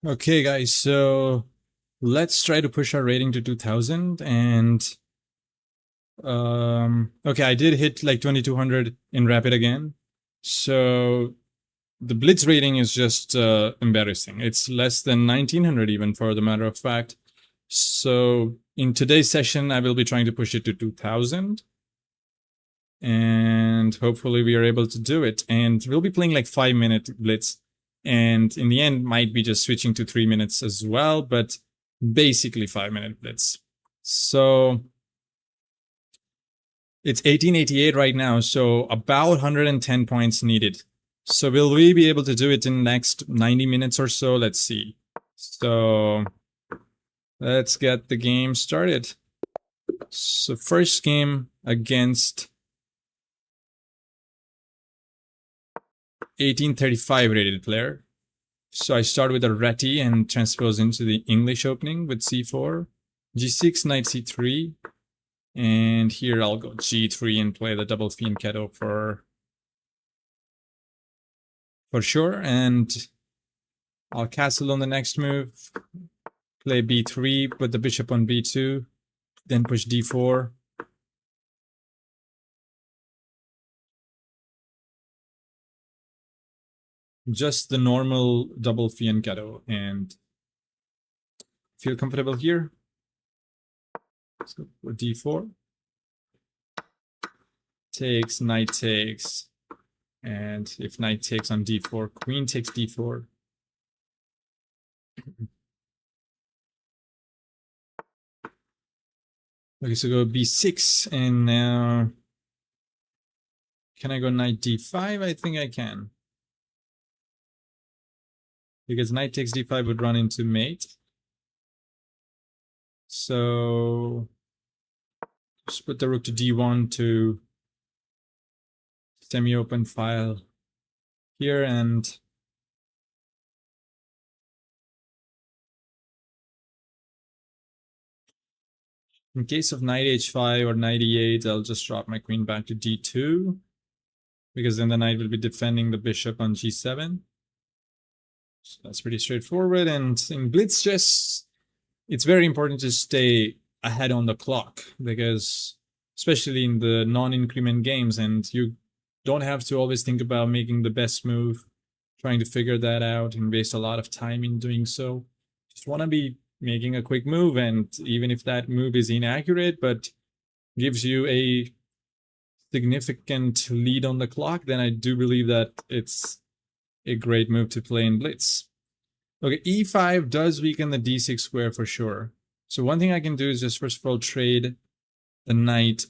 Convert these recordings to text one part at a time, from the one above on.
Okay, guys, so let's try to push our rating to 2000 and okay, I did hit like 2200 in rapid again. So the Blitz rating is just embarrassing. It's less than 1900 even for the matter of fact. So in today's session I will be trying to push it to 2000 and hopefully we are able to do it. And we'll be playing like 5-minute Blitz. And in the end, might be just switching to 3 minutes as well, but basically 5-minute Blitz. So it's 1888 right now, so about 110 points needed. So will we be able to do it in the next 90 minutes or so? Let's see. So let's get the game started. So first game against 1835 rated player. So I start with a Reti and transpose into the English opening with c4, g6, knight c3, and here I'll go g3 and play the double fianchetto for sure, and I'll castle on the next move, play b3, put the bishop on b2, then push d4. Just the normal double fianchetto, and feel comfortable here. Let's go for d4. Takes, knight takes, and if knight takes on d4, queen takes d4. Okay, so go b6, and now can I go knight d5? I think I can. Because knight takes d5 would run into mate. So just put the rook to d1 to semi-open file here, and in case of knight h5 or knight e8, I'll just drop my queen back to d2, because then the knight will be defending the bishop on g7. So that's pretty straightforward. And in Blitz chess, it's very important to stay ahead on the clock, because especially in the non-increment games, and you don't have to always think about making the best move, trying to figure that out and waste a lot of time in doing so. Just want to be making a quick move, and even if that move is inaccurate but gives you a significant lead on the clock, then I do believe that it's a great move to play in Blitz. Okay, e5 does weaken the d6 square for sure. So one thing I can do is just first of all trade the knight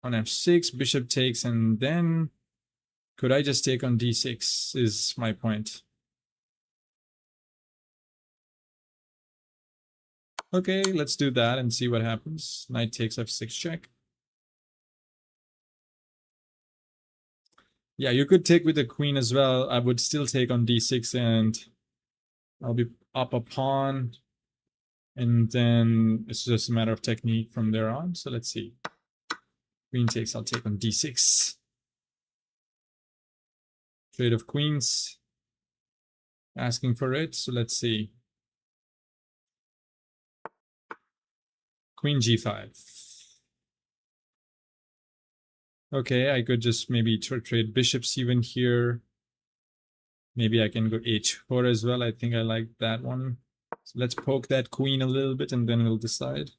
on f6, bishop takes, and then could I just take on d6 is my point. Okay, let's do that and see what happens. Knight takes f6 check. Yeah, you could take with the queen as well. I would still take on d6 and I'll be up a pawn. And then it's just a matter of technique from there on. So let's see. Queen takes, I'll take on d6. Trade of queens. Asking for it. So let's see. Queen g5. Okay, I could just maybe trade bishops even here. Maybe I can go h4 as well. I think I like that one. So let's poke that queen a little bit and then we'll decide.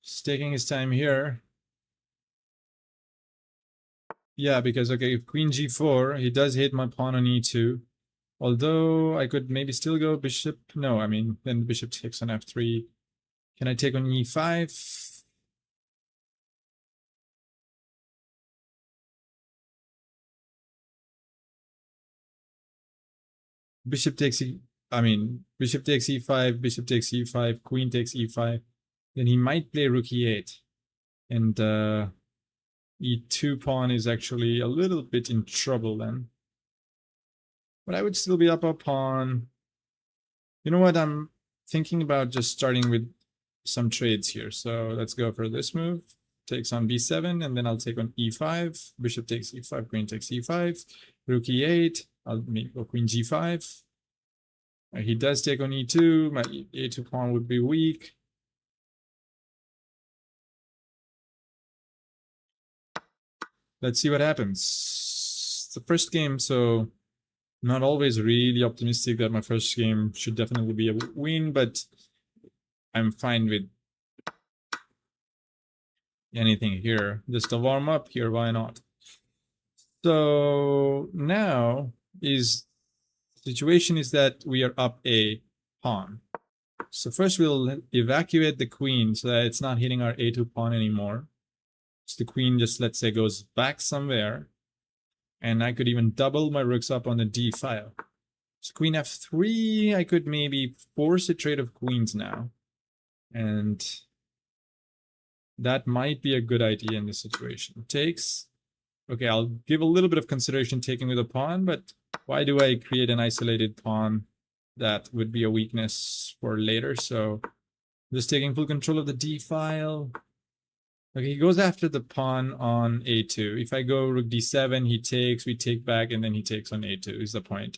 Just taking his time here. Yeah, because okay, if queen g4, he does hit my pawn on e2. Although I could maybe still go bishop. No, I mean, then the bishop takes on f3. Can I take on e5? Bishop takes bishop takes e5, bishop takes e5, queen takes e5. Then he might play rook e8. And e2 pawn is actually a little bit in trouble then. But I would still be up a pawn. You know what? I'm thinking about just starting with some trades here. So let's go for this move. Takes on b7, and then I'll take on e5. Bishop takes e5, queen takes e5. Rook e8. I'll go queen g5. He does take on e2. My a2 pawn would be weak. Let's see what happens. It's the first game, so not always really optimistic that my first game should definitely be a win, but I'm fine with anything here. Just a warm up here, why not? So now is situation is that we are up a pawn. So first we'll evacuate the queen so that it's not hitting our a2 pawn anymore. So the queen just, let's say, goes back somewhere. And I could even double my rooks up on the d file. So queen f3, I could maybe force a trade of queens now. And that might be a good idea in this situation. Takes. Okay, I'll give a little bit of consideration taking with a pawn, but why do I create an isolated pawn that would be a weakness for later? So just taking full control of the d file. Okay, he goes after the pawn on a2. If I go rook d7, he takes, we take back, and then he takes on a2 is the point.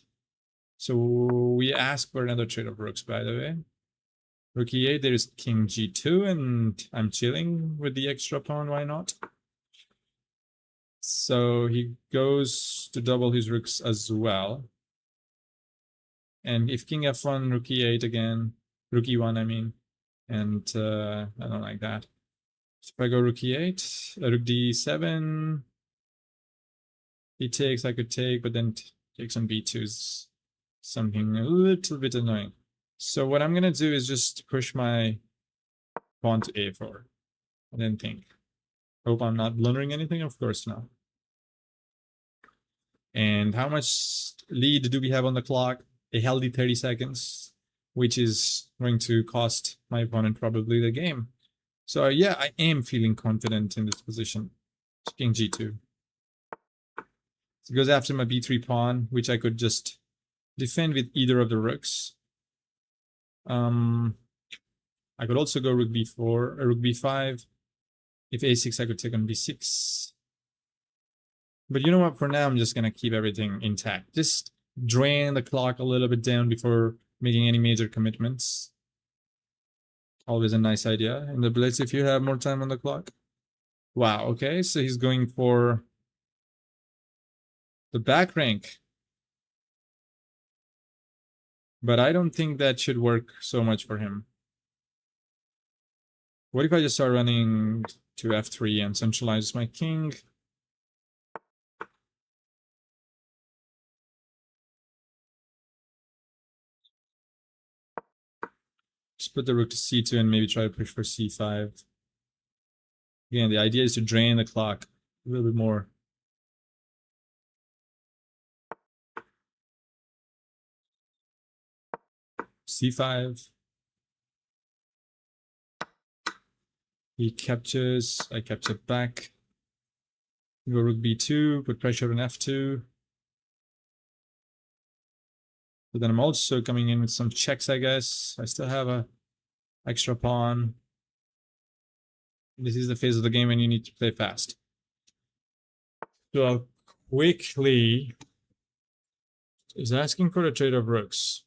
So we ask for another trade of rooks, by the way. Rook e8, there's king g2, and I'm chilling with the extra pawn, why not? So he goes to double his rooks as well. And if king f1, rook e8 again, rook e1, I mean, and I don't like that. So if I go rook e8, rook d7, he takes, I could take, but then takes on b2 is something a little bit annoying. So what I'm going to do is just push my pawn to a4 and then think. Hope I'm not blundering anything, of course not. And how much lead do we have on the clock? A healthy 30 seconds, which is going to cost my opponent probably the game. So yeah, I am feeling confident in this position. King g2. So it goes after my b3 pawn, which I could just defend with either of the rooks. I could also go rook b4 or rook b5. If a6, I could take on b6. But you know what? For now, I'm just gonna keep everything intact. Just drain the clock a little bit down before making any major commitments. Always a nice idea in the Blitz if you have more time on the clock. Wow, okay, so he's going for the back rank. But I don't think that should work so much for him. What if I just start running to f3 and centralize my king? Just put the rook to c2 and maybe try to push for c5. Again, the idea is to drain the clock a little bit more. c5. He captures, I capture back. Go rook b2, put pressure on f2. But then I'm also coming in with some checks, I guess. I still have a extra pawn. This is the phase of the game when you need to play fast. So quickly is asking for a trade of rooks.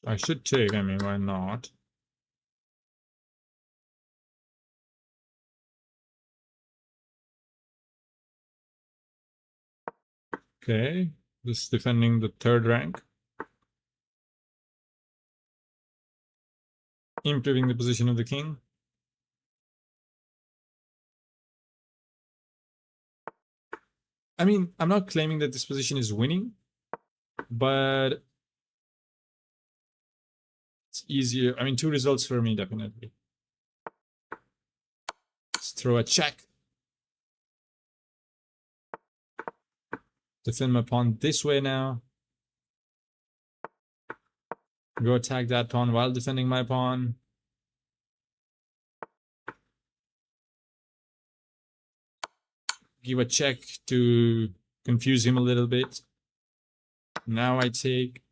I should take, I mean, why not? Okay, just defending the third rank. Improving the position of the king. I mean, I'm not claiming that this position is winning, but it's easier. I mean, two results for me, definitely. Let's throw a check. Defend my pawn this way now. Go attack that pawn while defending my pawn. Give a check to confuse him a little bit. Now I take,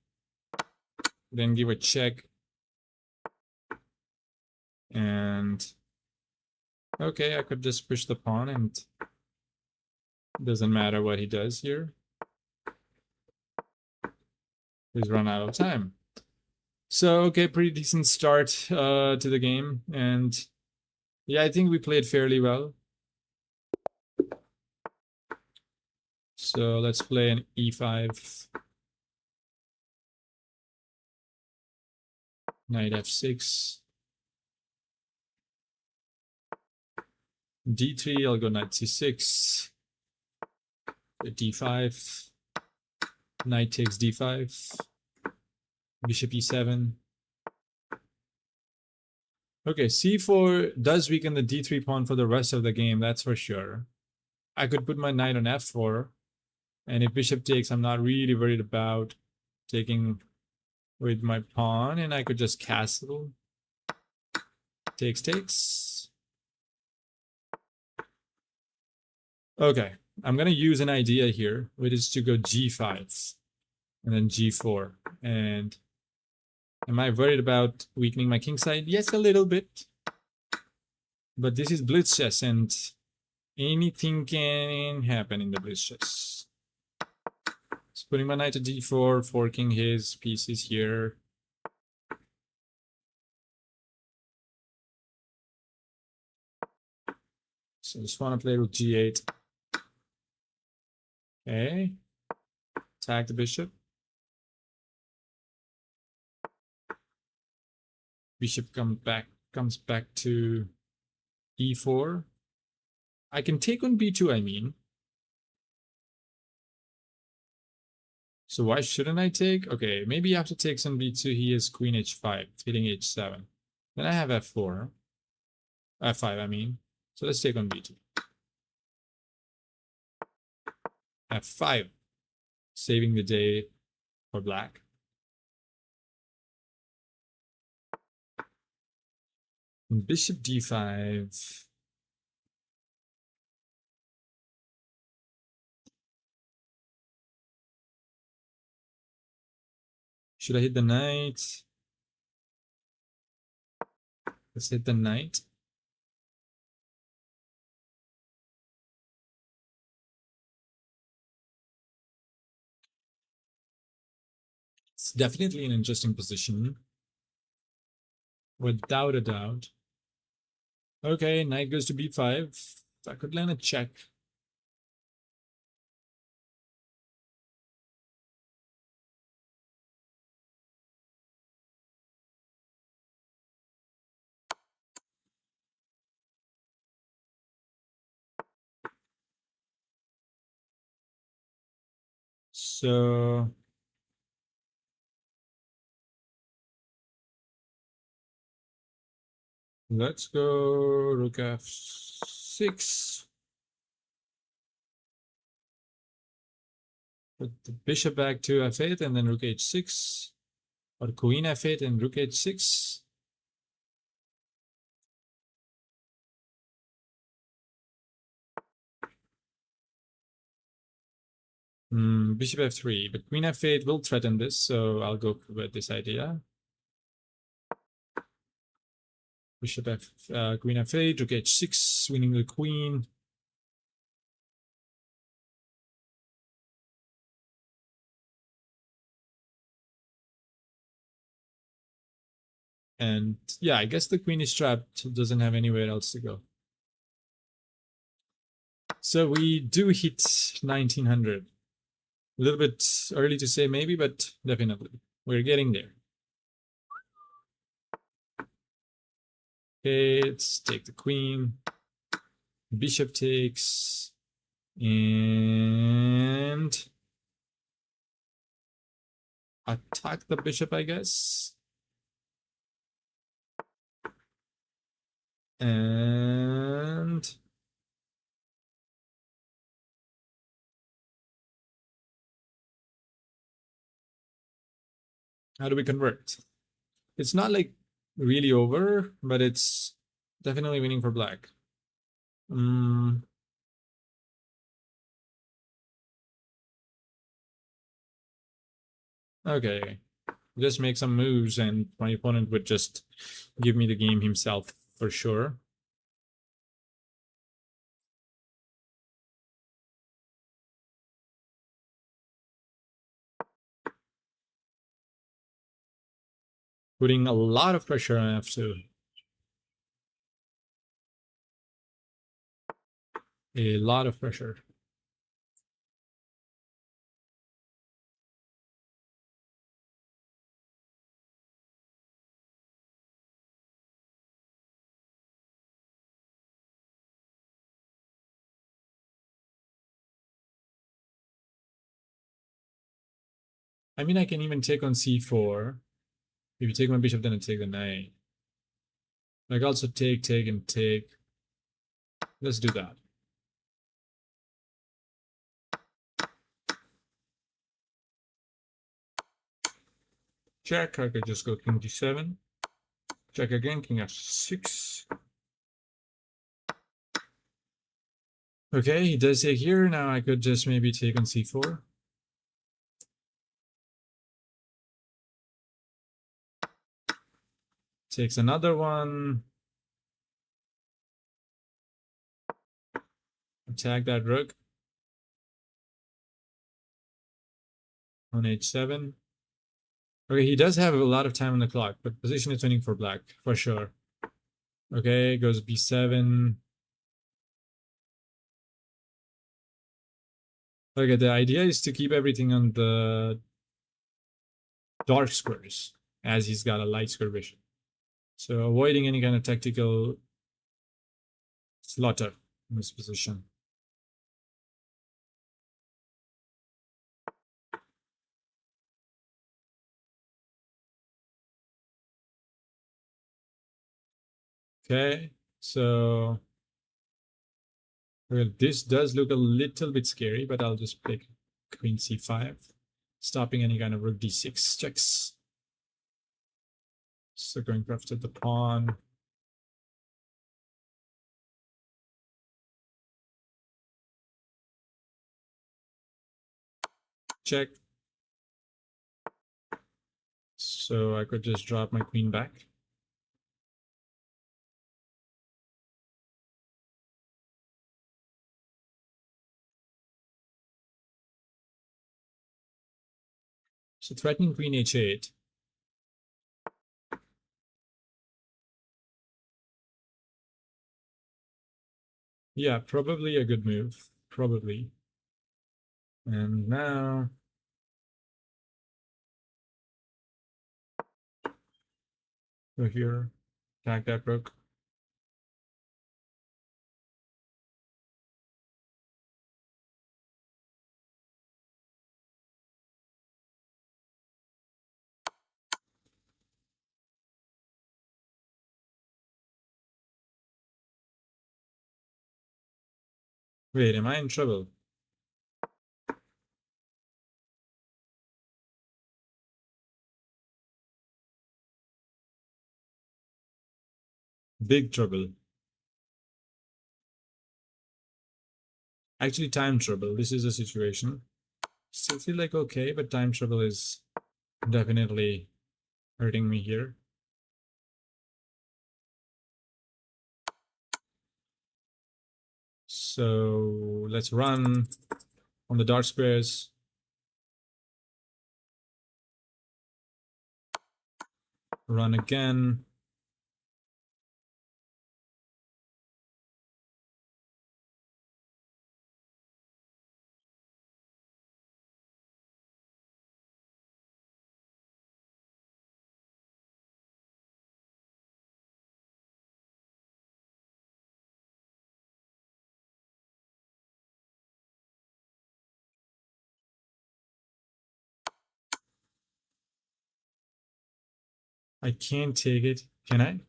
then give a check. And okay, I could just push the pawn and it doesn't matter what he does here. He's run out of time. So, okay, pretty decent start to the game. And yeah, I think we played fairly well. So let's play an e5. Knight f6. d3, I'll go knight c6. d5. Knight takes d5. Bishop e7. Okay, c4 does weaken the d3 pawn for the rest of the game, that's for sure. I could put my knight on f4. And if bishop takes, I'm not really worried about taking with my pawn. And I could just castle. Takes, takes. Okay, I'm going to use an idea here, which is to go g5 and then g4. And am I worried about weakening my king side? Yes, a little bit. But this is Blitz chess, and anything can happen in the Blitz chess. So putting my knight to d4, forking his pieces here. So I just want to play with g8. Okay. Attack the bishop. Bishop comes back to e4. I can take on b2, I mean. So why shouldn't I take? Okay, maybe after takes on b2, he has queen h5, hitting h7. Then I have f4. f5, I mean. So let's take on b2. f5, saving the day for black. And bishop d5. Should I hit the knight? Let's hit the knight. It's definitely an interesting position. Without a doubt. Okay, knight goes to b5. I could land a check. So let's go rook f6. Put the bishop back to f8 and then rook h6. Or queen f8 and rook h6. Bishop f3, but queen f8 will threaten this, so I'll go with this idea. Bishop queen f8, rook h6, winning the queen. And yeah, I guess the queen is trapped, doesn't have anywhere else to go. So we do hit 1900. A little bit early to say maybe, but definitely. We're getting there. Okay, let's take the queen. Bishop takes. And attack the bishop, I guess. And how do we convert? It's not like really over, but it's definitely winning for black. Okay, just make some moves and my opponent would just give me the game himself for sure. Putting a lot of pressure on F2. A lot of pressure. I mean, I can even take on C4. If you take my bishop, then I take the knight. I can also take, and take. Let's do that. Check, I could just go king d7. Check again, king f6. Okay, he does take here. Now I could just maybe take on c4. Takes another one. Attack that rook. On h7. Okay, he does have a lot of time on the clock, but position is winning for black, for sure. Okay, goes b7. Okay, the idea is to keep everything on the dark squares, as he's got a light square vision. So avoiding any kind of tactical slaughter in this position. Okay, so well, this does look a little bit scary, but I'll just pick queen c5, stopping any kind of rook d6 checks. So going after the pawn. Check. So I could just drop my queen back. So threatening queen h8. Yeah, probably a good move. Probably. And now go here, attack that rook. Wait, am I in trouble? Big trouble. Actually, time trouble. This is a situation. Still feel like okay, but time trouble is definitely hurting me here. So let's run on the dark squares. Run again. I can't take it. Can I?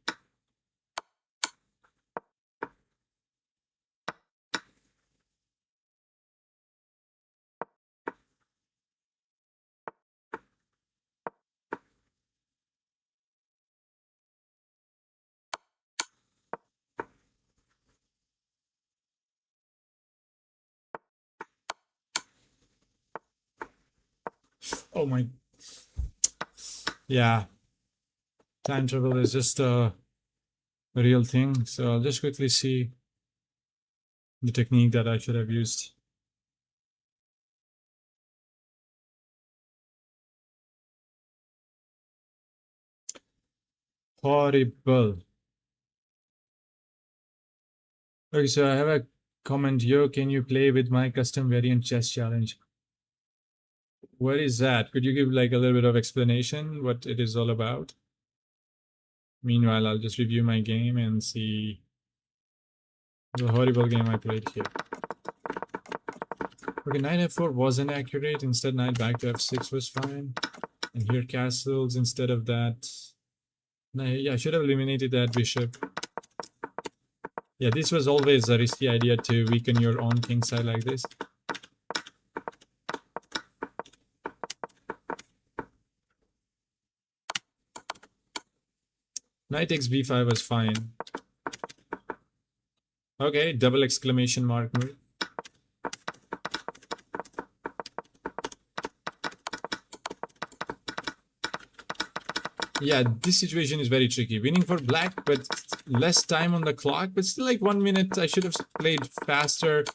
Oh my. Yeah. Time travel is just a real thing. So I'll just quickly see the technique that I should have used. Horrible. Okay, so I have a comment here. Can you play with my custom variant chess challenge? What is that? Could you give like a little bit of explanation what it is all about? Meanwhile, I'll just review my game and see the horrible game I played here. Okay, knight f4 wasn't accurate. Instead, knight back to f6 was fine. And here castles instead of that. Yeah, I should have eliminated that bishop. Yeah, this was always a risky idea to weaken your own king side like this. Knight takes b5 was fine. Okay, double exclamation mark move. Yeah, this situation is very tricky. Winning for black, but less time on the clock, but still like 1 minute. I should have played faster.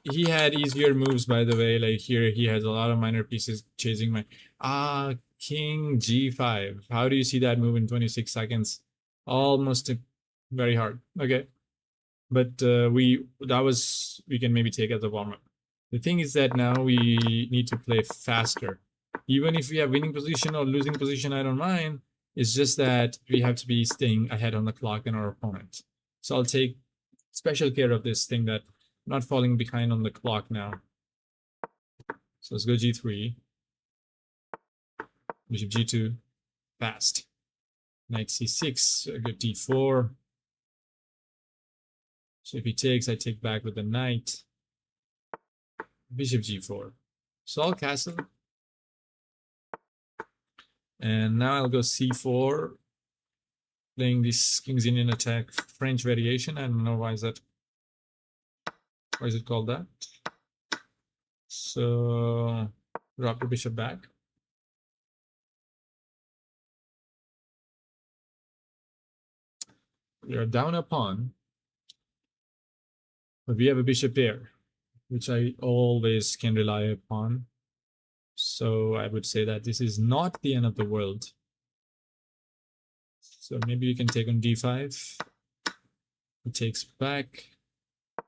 He had easier moves, by the way. Like here, he has a lot of minor pieces chasing my... King g5. How do you see that move in 26 seconds? Almost very hard. Okay. But we can maybe take as a warm-up. The thing is that now we need to play faster. Even if we have winning position or losing position, I don't mind. It's just that we have to be staying ahead on the clock than our opponent. So I'll take special care of this thing that I'm not falling behind on the clock now. So let's go g3. Bishop g2. Fast. Knight c6. Good d4. So if he takes, I take back with the knight. Bishop g4. So I'll castle. And now I'll go c4, playing this King's Indian attack French variation. I don't know why is it called that. So drop the bishop back. We are down a pawn, but we have a bishop there, which I always can rely upon. So I would say that this is not the end of the world. So maybe we can take on d5. He takes back,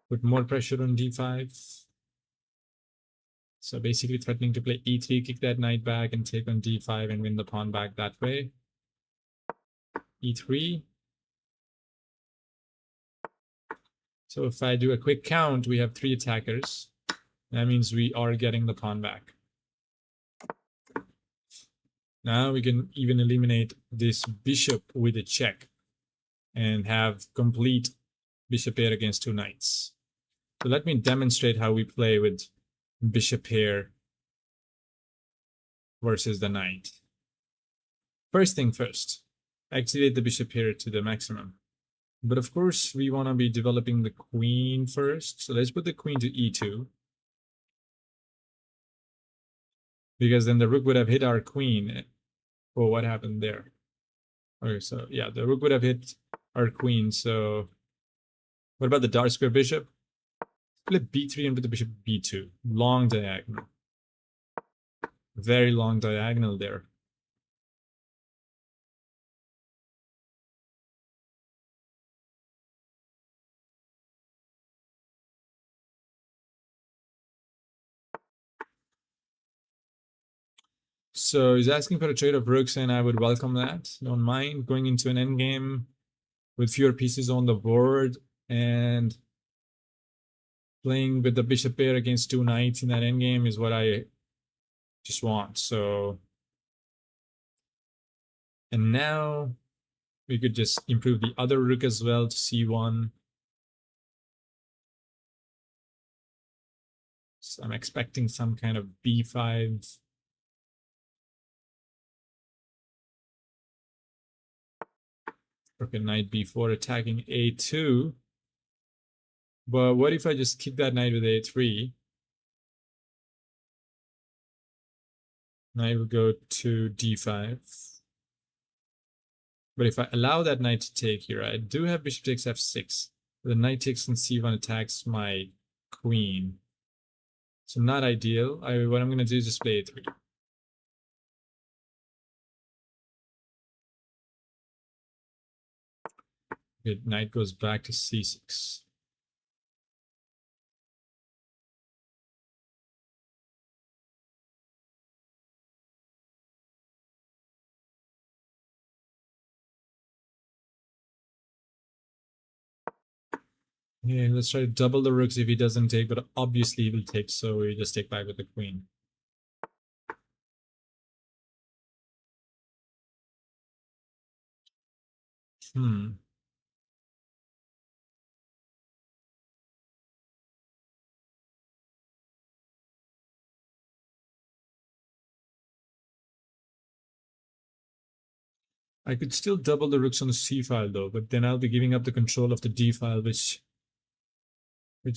put more pressure on d5. So basically threatening to play e3, kick that knight back and take on d5 and win the pawn back that way. e3. So if I do a quick count, we have 3 attackers. That means we are getting the pawn back. Now we can even eliminate this bishop with a check and have complete bishop pair against 2 knights. So let me demonstrate how we play with bishop pair versus the knight. First thing first, activate the bishop pair to the maximum. But of course, we want to be developing the queen first. So let's put the queen to e2. Because then the rook would have hit our queen. Oh, what happened there? Okay, so yeah, the rook would have hit our queen. So what about the dark square bishop? Flip b3 and put the bishop b2. Long diagonal. Very long diagonal there. So he's asking for a trade of rooks, and I would welcome that. Don't mind going into an endgame with fewer pieces on the board and playing with the bishop pair against 2 knights in that endgame is what I just want. So, and now we could just improve the other rook as well to c1. So I'm expecting some kind of b5. Rook and knight b4 attacking a2. But what if I just kick that knight with a3? Knight will go to d5. But if I allow that knight to take here, I do have bishop takes f6. The knight takes on c1 attacks my queen. So not ideal. What I'm going to do is just play a3. Okay, knight goes back to c6. Yeah, let's try to double the rooks if he doesn't take, but obviously he will take, so we just take back with the queen. I could still double the rooks on the c file though, but then I'll be giving up the control of the d file, which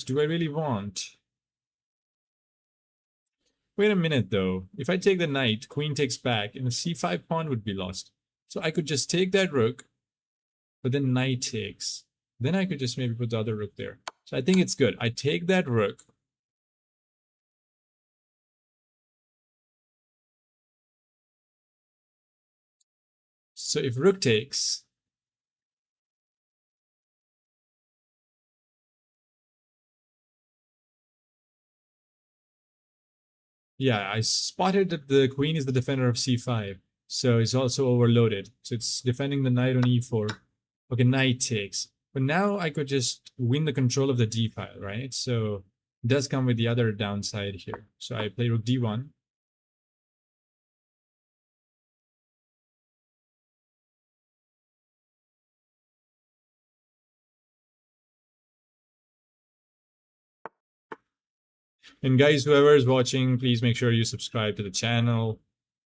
do I really want? Wait a minute though. If I take the knight, queen takes back, and the c5 pawn would be lost. So I could just take that rook, but then knight takes. Then I could just maybe put the other rook there. So I think it's good. I take that rook. So if rook takes, yeah, I spotted that the queen is the defender of c5. So it's also overloaded. So it's defending the knight on e4. Okay, knight takes. But now I could just win the control of the d file, right? So it does come with the other downside here. So I play rook d1. And guys, whoever is watching, please make sure you subscribe to the channel.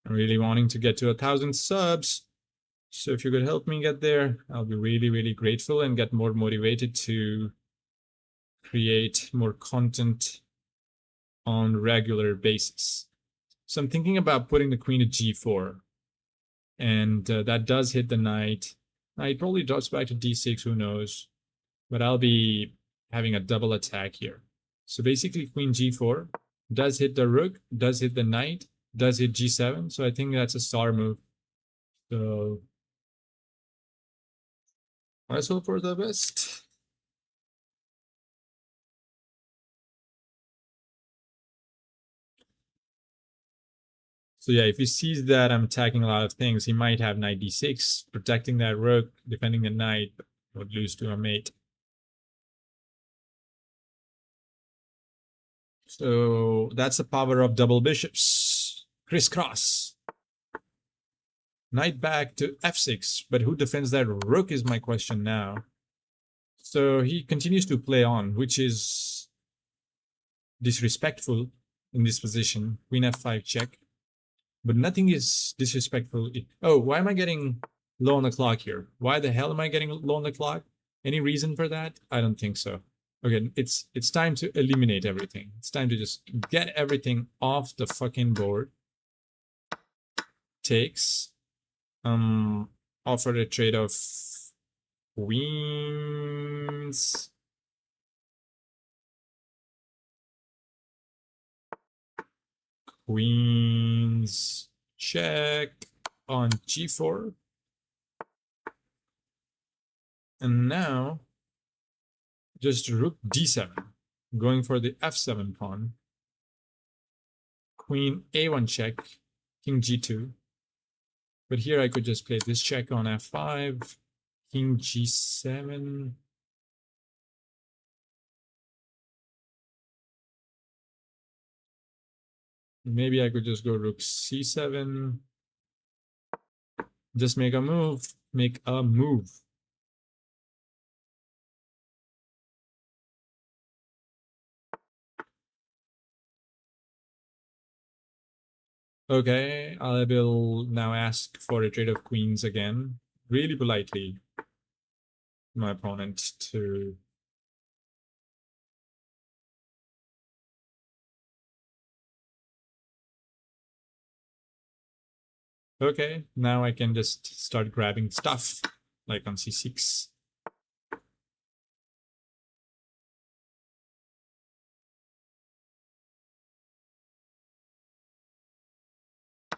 I'm really wanting to get to 1,000 subs. So if you could help me get there, I'll be really, really grateful and get more motivated to create more content on regular basis. So I'm thinking about putting the queen at g4. And that does hit the knight. Knight probably drops back to d6, who knows. But I'll be having a double attack here. So basically queen g4 does hit the rook, does hit the knight, does hit g7. So I think that's a star move. So let's hope for the best. So yeah, if he sees that I'm attacking a lot of things, he might have knight d6, protecting that rook, defending the knight, but would lose to a mate. So that's the power of double bishops. Crisscross. Knight back to f6, but who defends that rook is my question now. So he continues to play on, which is disrespectful in this position. Queen f5 check. But nothing is disrespectful. Oh, why am I getting low on the clock here? Why the hell am I getting low on the clock? Any reason for that? I don't think so. Okay, it's time to eliminate everything. It's time to just get everything off the fucking board. Takes. Offered a trade of queens. Queens check on g4. And now just rook d7, going for the f7 pawn. Queen a1 check, king g2. But here I could just play this check on f5, king g7. Maybe I could just go rook c7. Just make a move. Make a move. Okay, I will now ask for a trade of queens again. Really politely. My opponent to... Okay, now I can just start grabbing stuff, like on c6.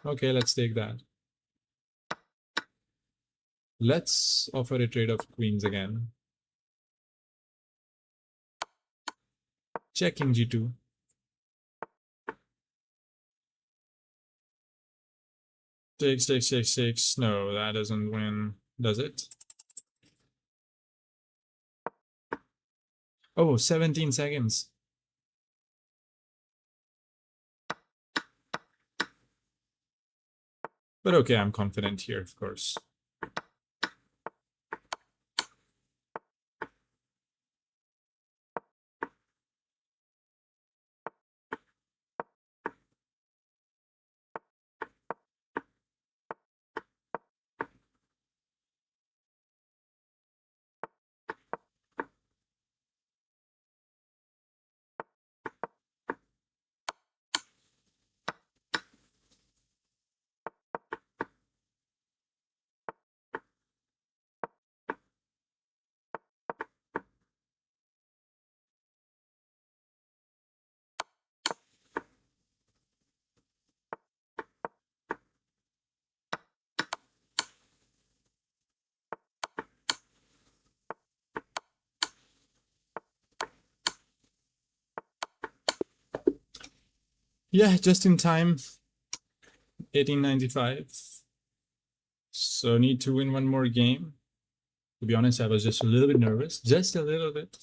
Okay, let's take that. Let's offer a trade of queens again. Checking g2. Takes. No, that doesn't win, does it? Oh, 17 seconds. But okay, I'm confident here, of course. Yeah, just in time. 1895. So need to win one more game. To be honest, I was just a little bit nervous, just a little bit,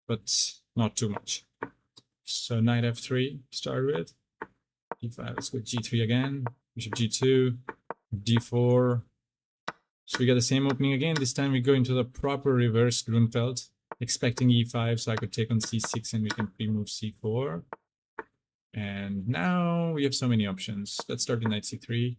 but not too much. So knight f3, start with. d5, let's go g3 again. Bishop g2, d4. So we got the same opening again. This time we go into the proper reverse Grunfeld, expecting e5, so I could take on c6 and we can pre-move c4. And now we have so many options. Let's start with knight c3.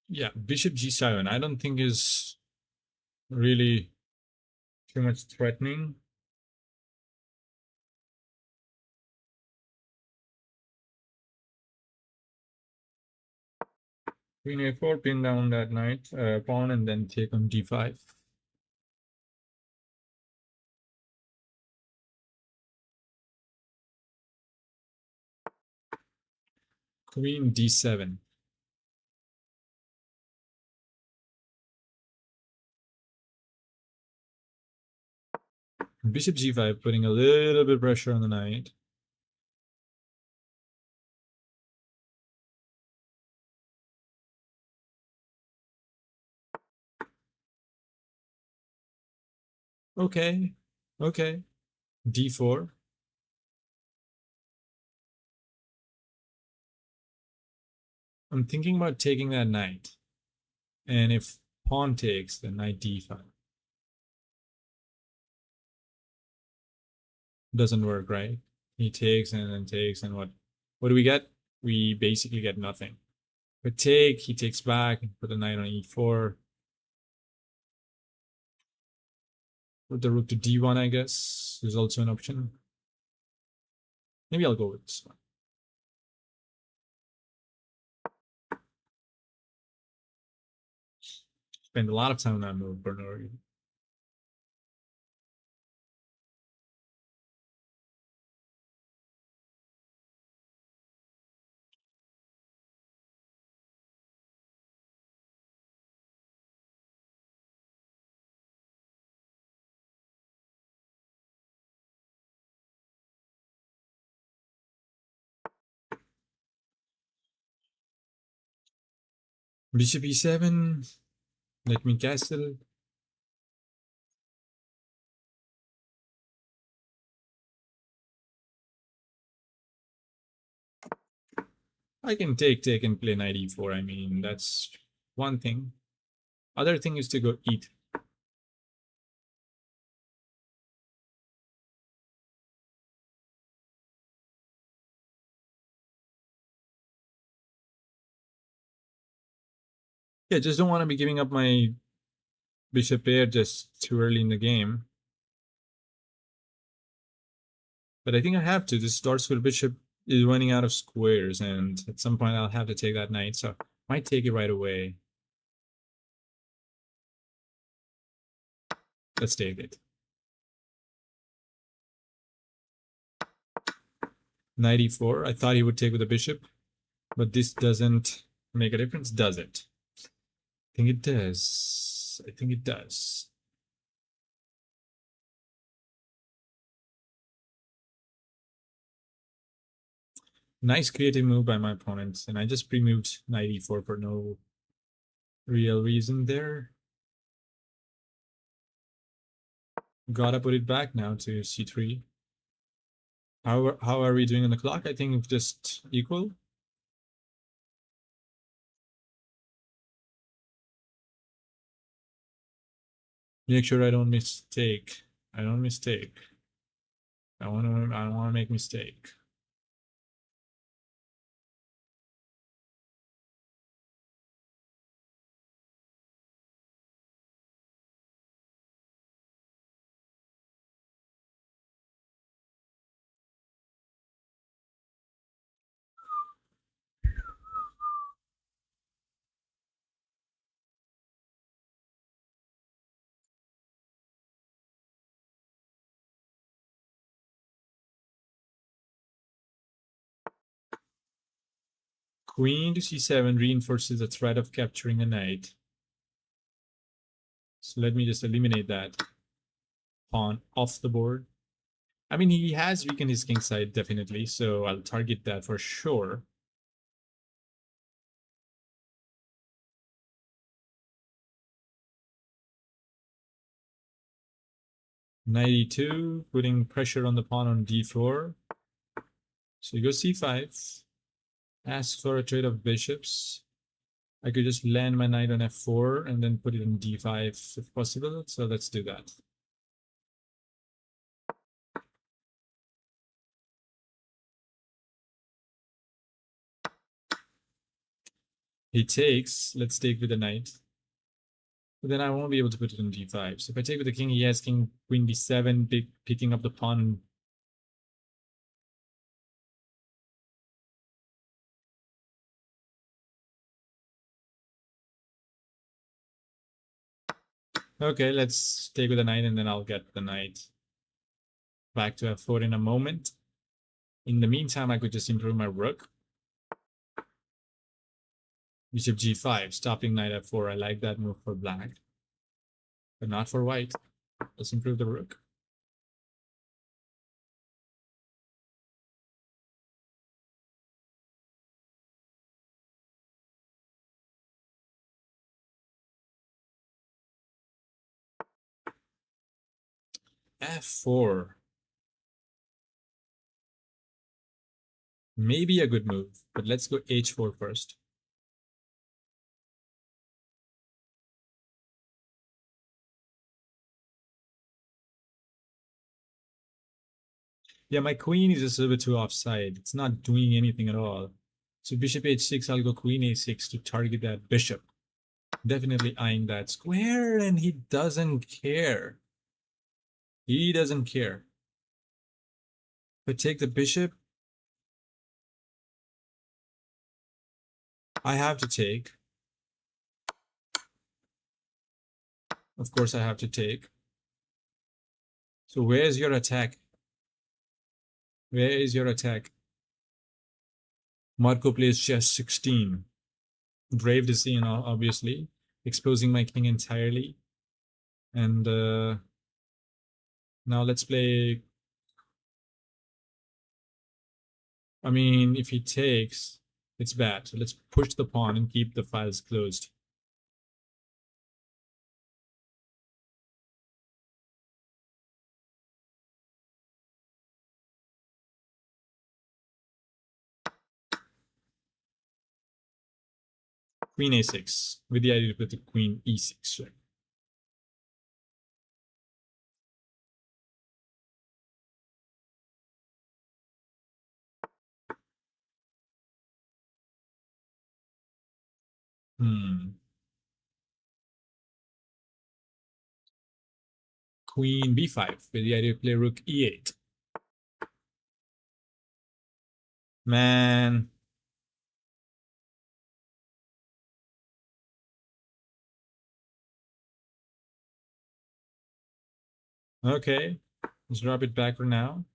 Yeah, bishop g7, I don't think is really too much threatening. Queen a4, pin down that knight, pawn, and then take on d5. Queen d7. Bishop g5, putting a little bit of pressure on the knight. Okay, okay. d4. I'm thinking about taking that knight. And if pawn takes, then knight d5. Doesn't work, right? He takes and then takes, and what do we get? We basically get nothing. But take, he takes back, and put the knight on e4. Put the rook to d1, I guess, is also an option. Maybe I'll go with this one. Spend a lot of time on that move for no reason. Bishop e7. Let me castle. I can take and play knight e4. I mean, that's one thing. Other thing is to go e3. Yeah, just don't want to be giving up my bishop pair just too early in the game. But I think I have to. This Darksville bishop is running out of squares, and at some point I'll have to take that knight, so I might take it right away. Let's take it. Knight e4. I thought he would take with the bishop, but this doesn't make a difference, does it? I think it does. I think it does. Nice creative move by my opponent, and I just pre-moved knight e4 for no real reason there. Gotta put it back now to c3. How are we doing on the clock? I think just equal. Make sure I don't mistake. I don't mistake. I don't want to make mistake. Queen to c7 reinforces the threat of capturing a knight. So let me just eliminate that pawn off the board. I mean, he has weakened his king side, definitely, so I'll target that for sure. Knight e2, putting pressure on the pawn on d4. So you go c5. Ask for a trade of bishops. I could just land my knight on f4 and then put it on d5 if possible. So let's do that. He takes. Let's take with the knight. But then I won't be able to put it on d5. So if I take with the king, he has king, queen d7, picking up the pawn. Okay, let's take with the knight, and then I'll get the knight back to f4 in a moment. In the meantime, I could just improve my rook. Bishop g5, stopping knight f4. I like that move for black, but not for white. Let's improve the rook. f4. Maybe a good move, but let's go h4 first. Yeah, my queen is just a little bit too offside. It's not doing anything at all. So bishop h6, I'll go queen a6 to target that bishop. Definitely eyeing that square, and he doesn't care. He doesn't care. If I take the bishop, I have to take. Of course, I have to take. So where's your attack? Where is your attack? Marco plays chess 16. Brave decision, obviously. Exposing my king entirely. And now let's play. I mean, if he takes, it's bad. So let's push the pawn and keep the files closed. Queen a6, with the idea to put the queen e6. Right? Hmm. queen b5 with the idea to play rook e8. Man. Okay, let's drop it back for now.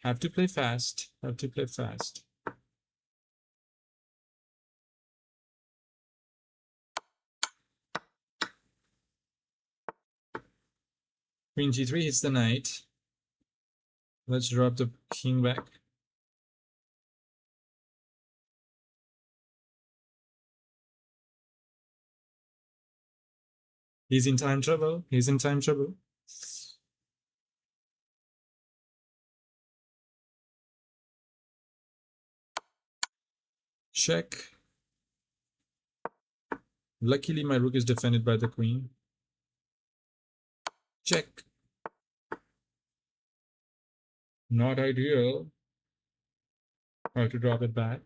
Have to play fast. Have to play fast. Queen g3 hits the knight. Let's drop the king back. He's in time trouble. He's in time trouble. Check. Luckily, my rook is defended by the queen. Check. Not ideal. I have to drop it back.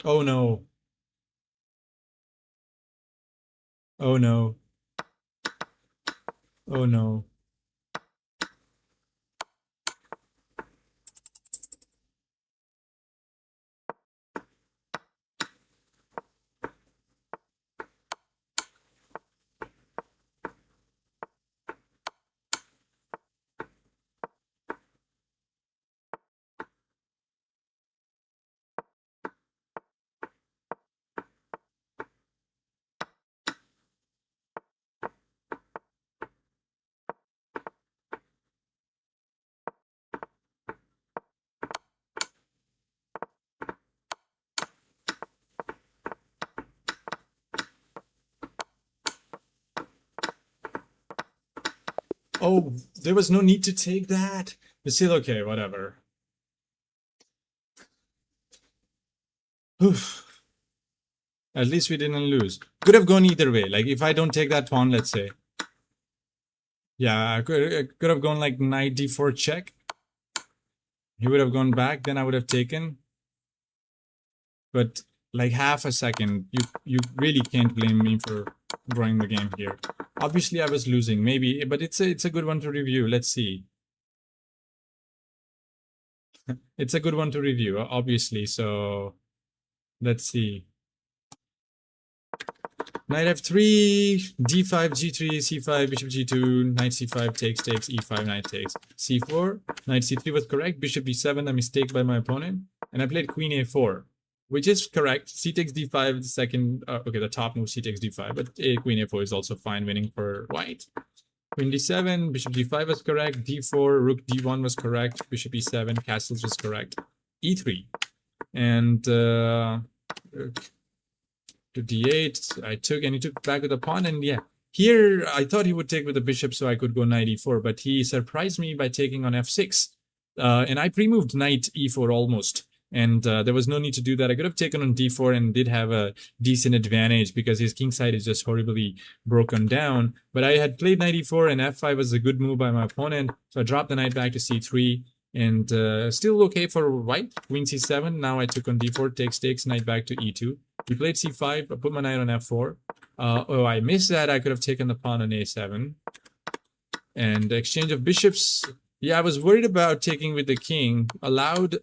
Oh no. Oh no. Oh no. Oh, there was no need to take that. But still okay, whatever. Oof. At least we didn't lose. Could have gone either way. Like if I don't take that pawn, let's say. Yeah, I could have gone like knight d4 check. He would have gone back, then I would have taken. But like half a second, you really can't blame me for drawing the game here. Obviously, I was losing, maybe, but it's a good one to review. Let's see. It's a good one to review, obviously. So let's see. Knight f3, d5, g3, c5, bishop g2, knight c5 takes, e5, knight takes, c4, knight c3 was correct, bishop b7, a mistake by my opponent, and I played queen a4, which is correct. C takes d5, the second, okay, the top move c takes d5, but queen a4 is also fine, winning for white. Queen d7, bishop d5 was correct, d4, rook d1 was correct, bishop e7, castles was correct, e3, and to d8, I took, and he took back with the pawn, and yeah, here I thought he would take with the bishop so I could go knight e4, but he surprised me by taking on f6, and I pre-moved knight e4 almost, and there was no need to do that. I could have taken on d4 and did have a decent advantage because his king side is just horribly broken down, but I had played knight e4 and f5 was a good move by my opponent, so I dropped the knight back to c3, and still okay for white. Queen c7, now I took on d4, takes, knight back to e2. He played c5, I put my knight on f4. Oh, I missed that. I could have taken the pawn on a7. And exchange of bishops. Yeah, I was worried about taking with the king. Allowed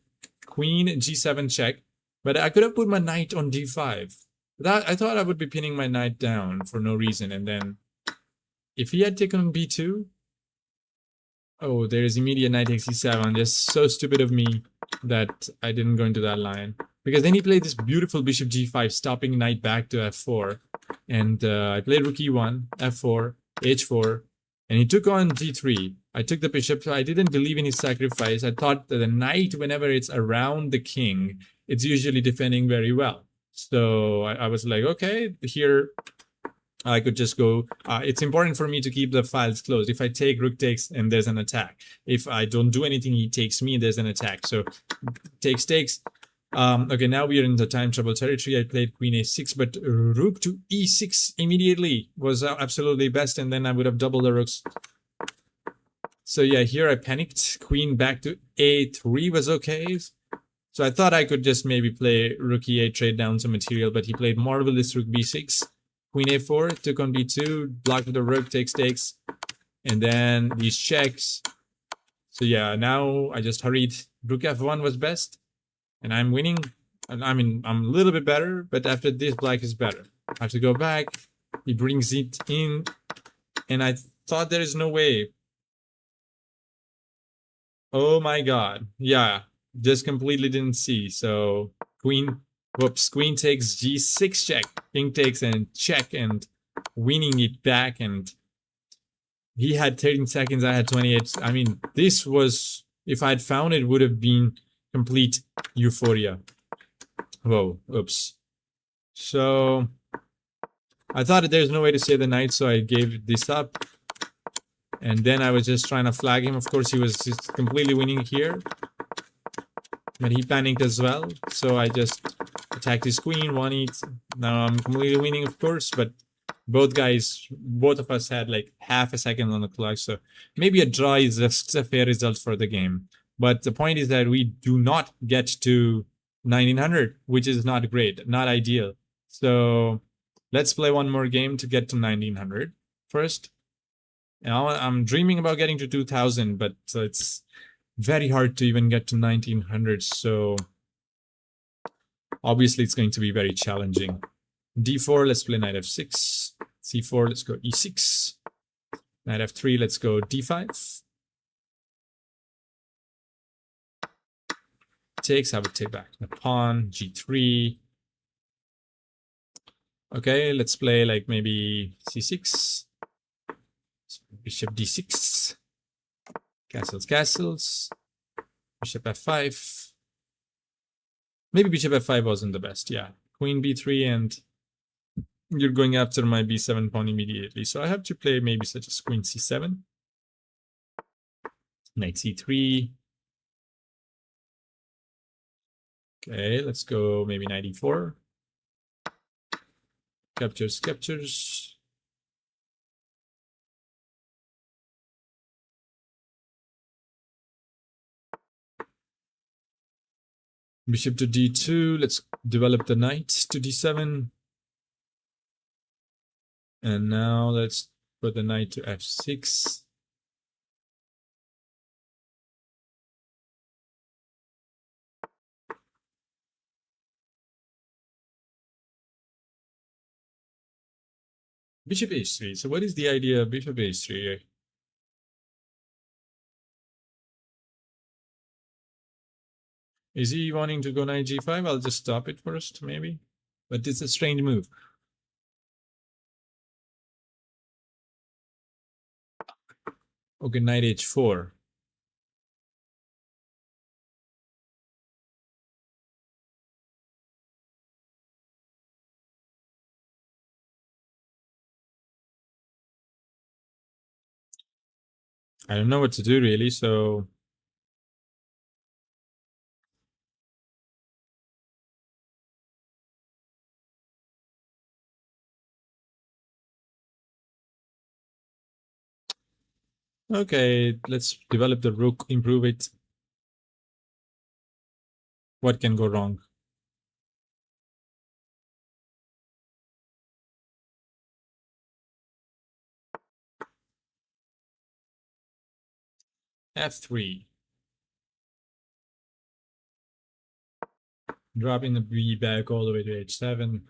queen g7 check. But I could have put my knight on d5. I thought I would be pinning my knight down for no reason. And then if he had taken on b2. Oh, there is immediate knight takes e7. Just so stupid of me that I didn't go into that line. Because then he played this beautiful bishop g5, stopping knight back to f4. And I played rook e1, f4, h4, and he took on g3. I took the bishop. I didn't believe in his sacrifice. I thought that the knight, whenever it's around the king, it's usually defending very well. So I was like, okay, here I could just go. It's important for me to keep the files closed. If I take, rook takes, and there's an attack. If I don't do anything, he takes me, there's an attack. So takes. Okay, now we are in the time trouble territory. I played queen a6, but rook to e6 immediately was absolutely best, and then I would have doubled the rooks. So yeah, here I panicked. Queen back to a3 was okay. So I thought I could just maybe play rook e8, trade down some material, but he played marvelous rook b6. Queen a4, took on b2, blocked with the rook, takes, and then these checks. So yeah, now I just hurried. Rook f1 was best, and I'm winning. I mean, I'm a little bit better, but after this, black is better. I have to go back. He brings it in, and I thought there is no way. Oh my god. Yeah, just completely didn't see. So queen, whoops, queen takes g6 check, king takes and check, and winning it back. And he had 13 seconds, I had 28. I mean, this was, if I'd found it, would have been complete euphoria. Whoa, oops. So I thought there's no way to save the knight, so I gave this up. And then I was just trying to flag him. Of course, he was just completely winning here. But he panicked as well. So I just attacked his queen, won it. Now I'm completely winning, of course, but both of us had like half a second on the clock. So maybe a draw is just a fair result for the game. But the point is that we do not get to 1900, which is not great, not ideal. So let's play one more game to get to 1900 first. Now I'm dreaming about getting to 2000, but it's very hard to even get to 1900. So obviously it's going to be very challenging. d4, let's play knight f6. c4, let's go e6. Knight f3, let's go d5. Takes, I would take back the pawn, g3. Okay, let's play like maybe c6. Bishop d6. Castles. Bishop f5. Maybe bishop f5 wasn't the best, yeah. Queen b3, and you're going after my b7 pawn immediately. So I have to play maybe such as queen c7. Knight c3. Okay, let's go maybe knight e4. Captures. Bishop to d2. Let's develop the knight to d7. And now let's put the knight to f6. Bishop h3. So what is the idea of bishop h3? Is he wanting to go knight g5? I'll just stop it first, maybe. But it's a strange move. Okay, knight h4. I don't know what to do really, so okay, let's develop the rook, improve it. What can go wrong? f3. Dropping the b back all the way to h7.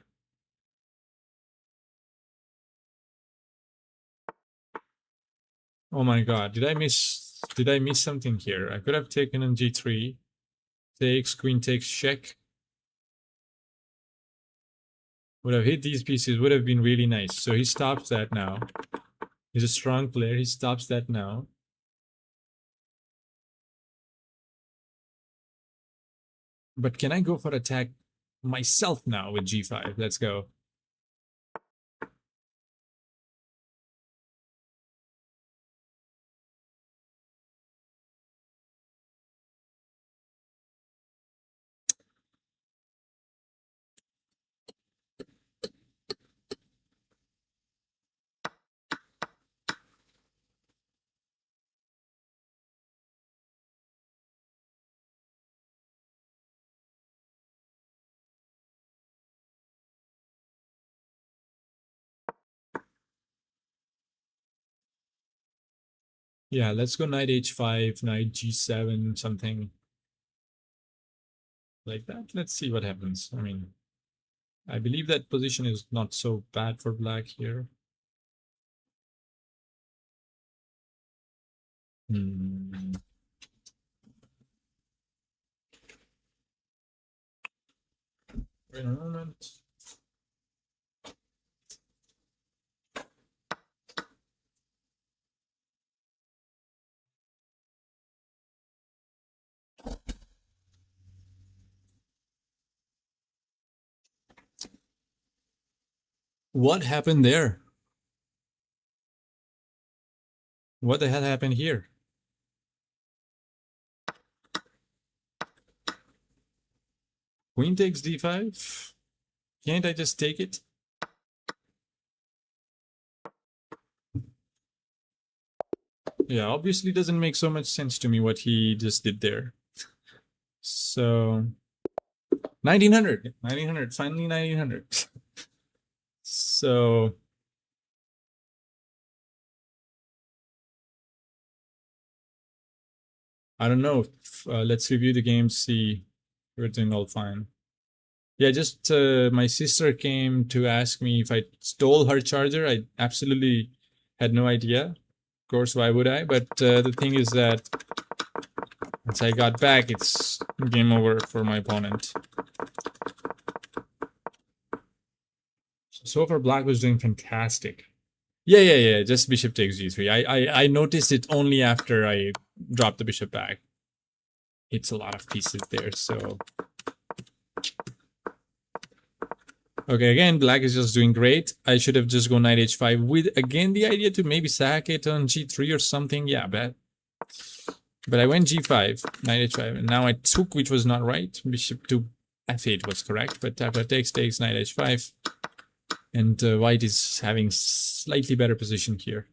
Oh my god, did I miss something here? I could have taken on g3. Takes, queen takes, check. Would have hit these pieces, would have been really nice. So he stops that now. He's a strong player, he stops that now. But can I go for attack myself now with g5? Let's go. Yeah, let's go knight h5, knight g7, something like that. Let's see what happens. I mean, I believe that position is not so bad for black here. Hmm. Wait a moment. What happened there? What the hell happened here? Queen takes d5? Can't I just take it? Yeah, obviously doesn't make so much sense to me what he just did there. So 1900, finally 1900. So I don't know. Let's review the game, see if we're doing all fine. Yeah, just my sister came to ask me if I stole her charger. I absolutely had no idea. Of course, why would I? But the thing is that once I got back, it's game over for my opponent. So far, black was doing fantastic. Yeah. Just bishop takes g3. I noticed it only after I dropped the bishop back. It's a lot of pieces there, so. Okay, again, black is just doing great. I should have just gone knight h5 with, again, the idea to maybe sack it on g3 or something. Yeah, but I went g5, knight h5, and now I took, which was not right. Bishop to f8 was correct, but after takes, knight h5. And white is having slightly better position here.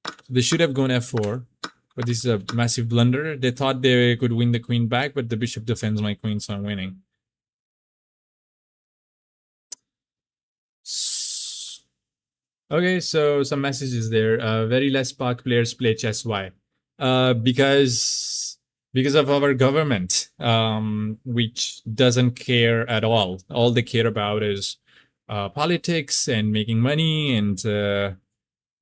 So they should have gone f4, but this is a massive blunder. They thought they could win the queen back, but the bishop defends my queen, so I'm winning. Okay, so some messages there. Very less Pak players play chess. Why? Because of our government, which doesn't care at all. All they care about is politics and making money and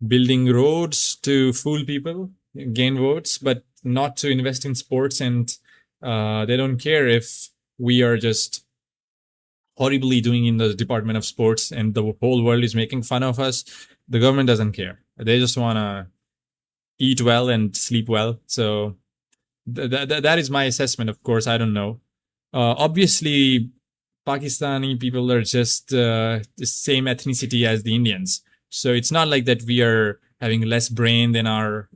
building roads to fool people, gain votes, but not to invest in sports. And they don't care if we are just horribly doing in the Department of Sports and the whole world is making fun of us. The government doesn't care. They just want to eat well and sleep well. So that is my assessment. Of course, I don't know. Obviously, Pakistani people are just the same ethnicity as the Indians. So it's not like that we are having less brain than our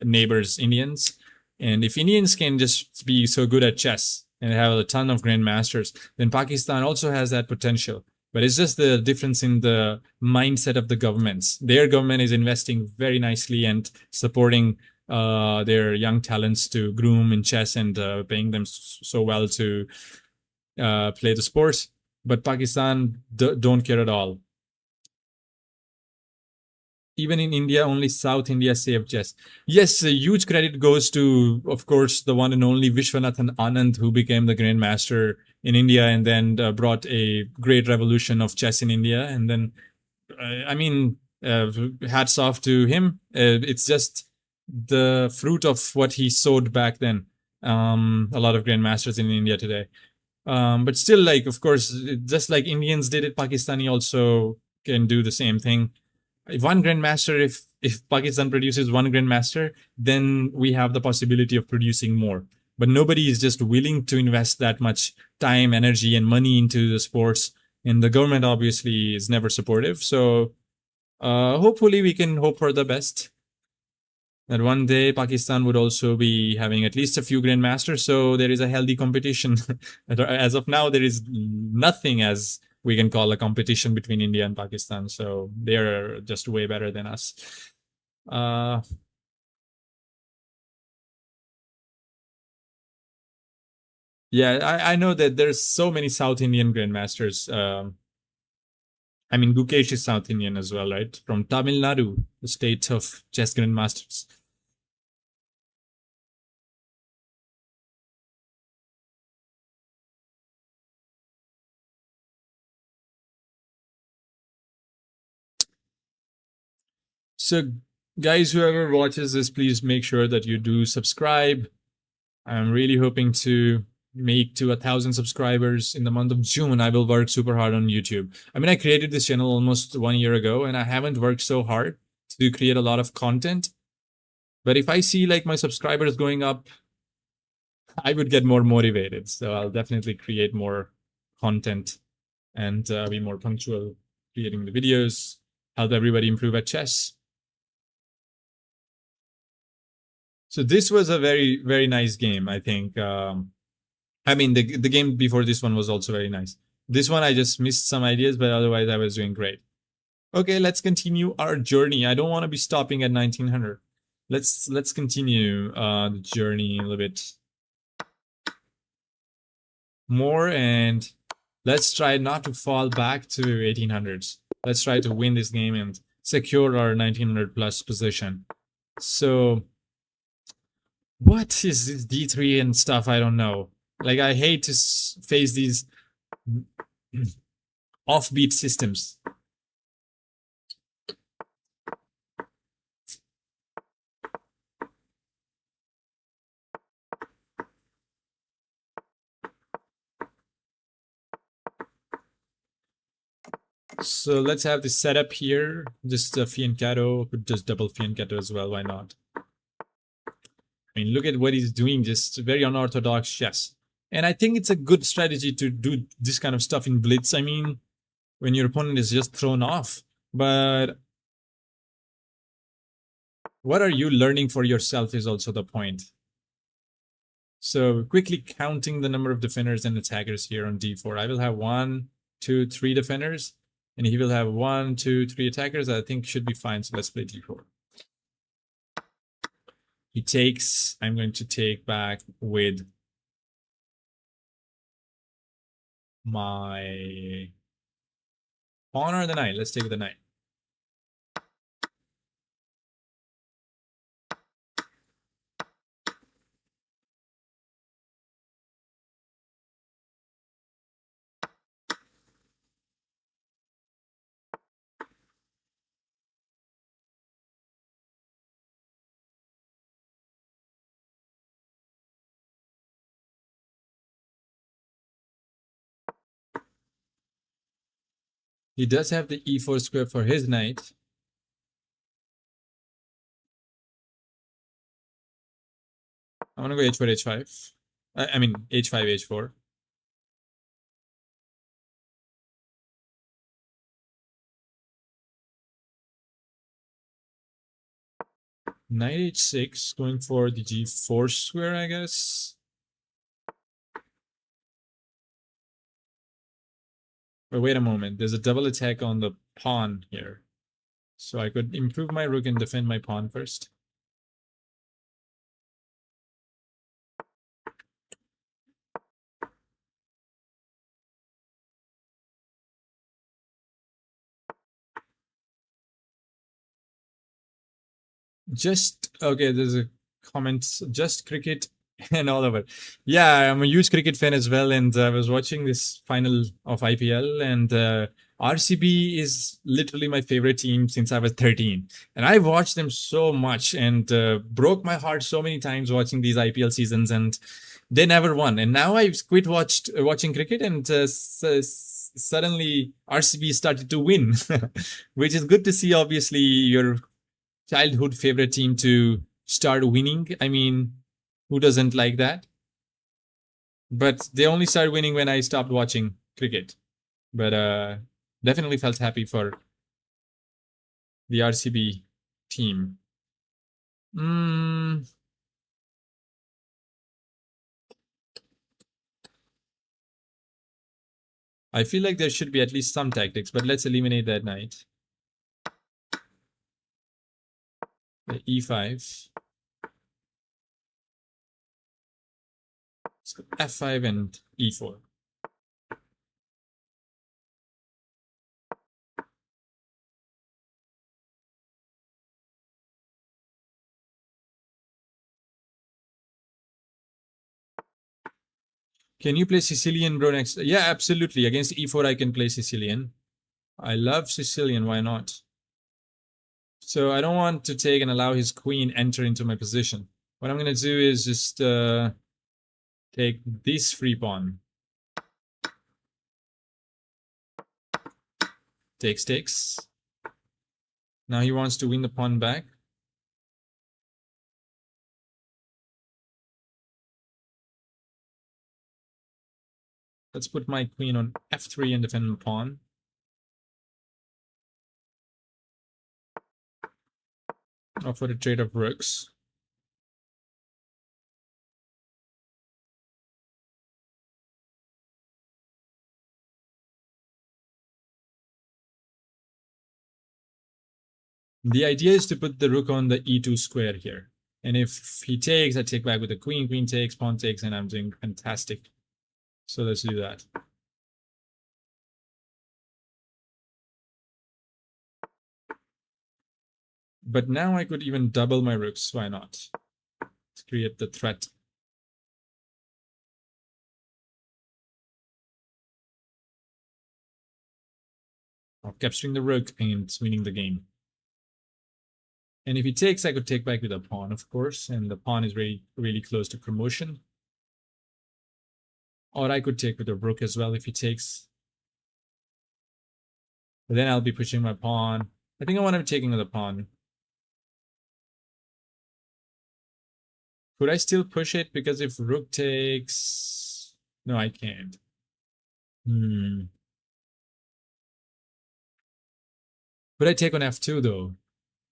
neighbors, Indians. And if Indians can just be so good at chess and have a ton of grandmasters, then Pakistan also has that potential. But it's just the difference in the mindset of the governments. Their government is investing very nicely and supporting their young talents to groom in chess and paying them so well to play the sports. But Pakistan don't care at all. Even in India, only South India saved chess. Yes, a huge credit goes to, of course, the one and only Vishwanathan Anand, who became the grandmaster in India and then brought a great revolution of chess in India. And then, I mean, hats off to him. It's just the fruit of what he sowed back then. A lot of grandmasters in India today. But still, like, of course, just like Indians did it, Pakistani also can do the same thing. If one grandmaster, if Pakistan produces one grandmaster, then we have the possibility of producing more. But nobody is just willing to invest that much time, energy, and money into the sports. And the government obviously is never supportive. So hopefully we can hope for the best. That one day Pakistan would also be having at least a few grandmasters. So there is a healthy competition. As of now, there is nothing as we can call a competition between India and Pakistan. So they're just way better than us. Yeah, I know that there's so many South Indian grandmasters. I mean, Gukesh is South Indian as well, right? From Tamil Nadu, the state of chess grandmasters. So, guys, whoever watches this, please make sure that you do subscribe. I'm really hoping to make to 1,000 subscribers in the month of June. I will work super hard on YouTube. I mean, I created this channel almost 1 year ago, and I haven't worked so hard to create a lot of content. But if I see like my subscribers going up, I would get more motivated. So I'll definitely create more content and be more punctual creating the videos, help everybody improve at chess. So this was a very, very nice game, I think. I mean, the game before this one was also very nice. This one, I just missed some ideas, but otherwise I was doing great. Okay, let's continue our journey. I don't want to be stopping at 1900. Let's continue the journey a little bit more, and let's try not to fall back to 1800s. Let's try to win this game and secure our 1900 plus position. So what is this d3 and stuff? I don't know. Like, I hate to face these offbeat systems. So let's have this setup here. Just a fianchetto, but just double fianchetto as well. Why not? I mean, look at what he's doing. Just very unorthodox chess. And I think it's a good strategy to do this kind of stuff in Blitz. I mean, when your opponent is just thrown off. But what are you learning for yourself is also the point. So quickly counting the number of defenders and attackers here on d4. I will have 1, 2, 3 defenders. And he will have 1, 2, 3 attackers. I think should be fine. So let's play d4. He takes. I'm going to take back with my pawn or the knight. Let's take the knight. He does have the e4 square for his knight. I'm gonna go h4, h5. I mean h5, h4. Knight h6, going for the g4 square, I guess. But wait a moment, there's a double attack on the pawn here. So I could improve my rook and defend my pawn first. Just, okay, there's a comment, just cricket and all of it. Yeah, I'm a huge cricket fan as well, and I was watching this final of IPL, and RCB is literally my favorite team since I was 13. And I've watched them so much and broke my heart so many times watching these IPL seasons, and they never won. And now I've quit watching cricket, and suddenly RCB started to win, which is good to see. Obviously, your childhood favorite team to start winning. I mean, who doesn't like that? But they only started winning when I stopped watching cricket. But definitely felt happy for the RCB team. I feel like there should be at least some tactics, but let's eliminate that knight. The e5. So f5 and e4. Can you play Sicilian, bro, next? Yeah, absolutely. Against e4, I can play Sicilian. I love Sicilian. Why not? So I don't want to take and allow his queen enter into my position. What I'm going to do is just take this free pawn. Takes. Now he wants to win the pawn back. Let's put my queen on f3 and defend the pawn. Offer a trade of rooks. The idea is to put the rook on the e2 square here. And if he takes, I take back with the queen. Queen takes, pawn takes, and I'm doing fantastic. So let's do that. But now I could even double my rooks. Why not? To create the threat. Of capturing the rook and winning the game. And if he takes, I could take back with a pawn, of course. And the pawn is really close to promotion. Or I could take with a rook as well if he takes. But then I'll be pushing my pawn. I think I want to be taking with a pawn. Could I still push it? Because if rook takes... No, I can't. Could I take on f2 though?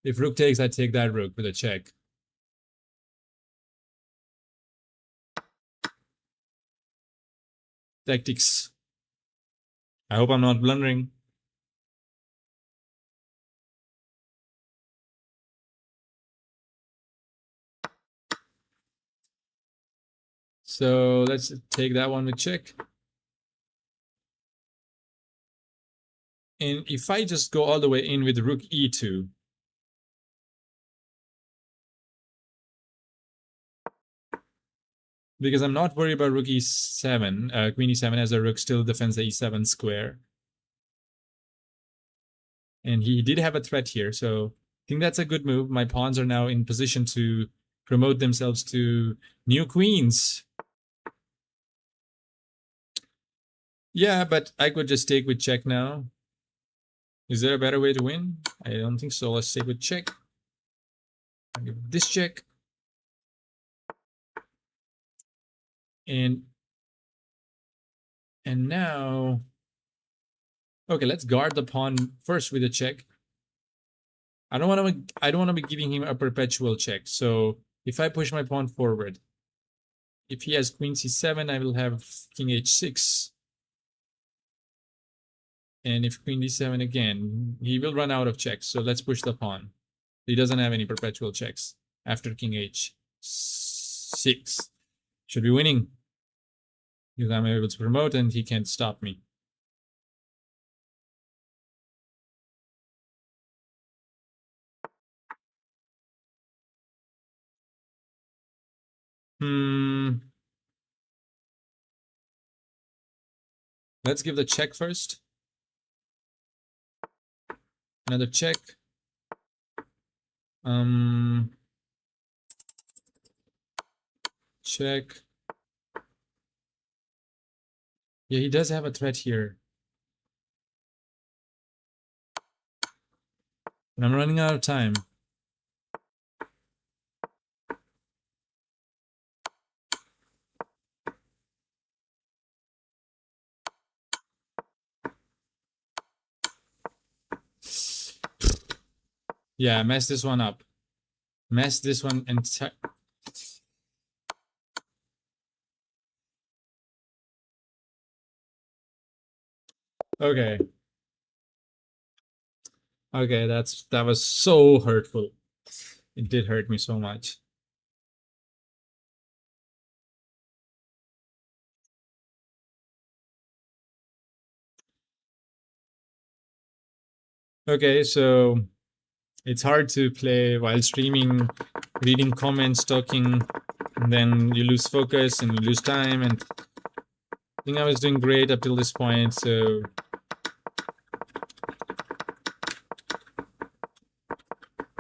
If rook takes, I take that rook with a check. Tactics. I hope I'm not blundering. So let's take that one with check. And if I just go all the way in with rook e2, because I'm not worried about rook e7, queen e7, as the rook still defends the e7 square. And he did have a threat here, so I think that's a good move. My pawns are now in position to promote themselves to new queens. Yeah, but I could just take with check now. Is there a better way to win? I don't think so. Let's take with check. I'll give this check. And now, okay, let's guard the pawn first with a check. I don't want to be giving him a perpetual check. So if I push my pawn forward, if he has queen c7, I will have king h6. And if queen d7 again, he will run out of checks. So let's push the pawn. He doesn't have any perpetual checks after king h6. Should be winning. Because I'm able to promote and he can't stop me. Let's give the check first. Another check. Check. Yeah, he does have a threat here. And I'm running out of time. Yeah, mess this one up. Mess this one entire. Okay. Okay, that was so hurtful. It did hurt me so much. Okay, so it's hard to play while streaming, reading comments, talking, and then you lose focus and you lose time. And I think I was doing great up till this point, so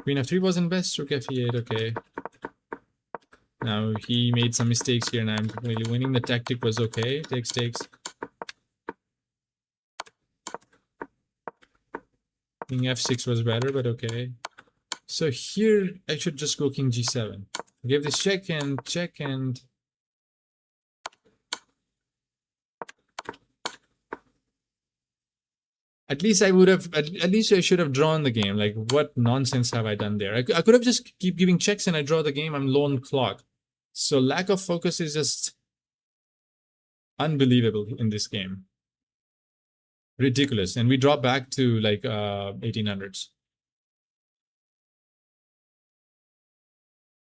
Queen f3 wasn't best. Rook f8. Okay. Now he made some mistakes here, and I'm completely winning. The tactic was okay. Takes. King f6 was better, but okay. So here I should just go king g7. Give this check and at least I would have at least I should have drawn the game. Like, what nonsense have I done there? I could have just keep giving checks and I draw the game. I'm low on clock. So lack of focus is just unbelievable in this game. Ridiculous. And we drop back to like 1800s.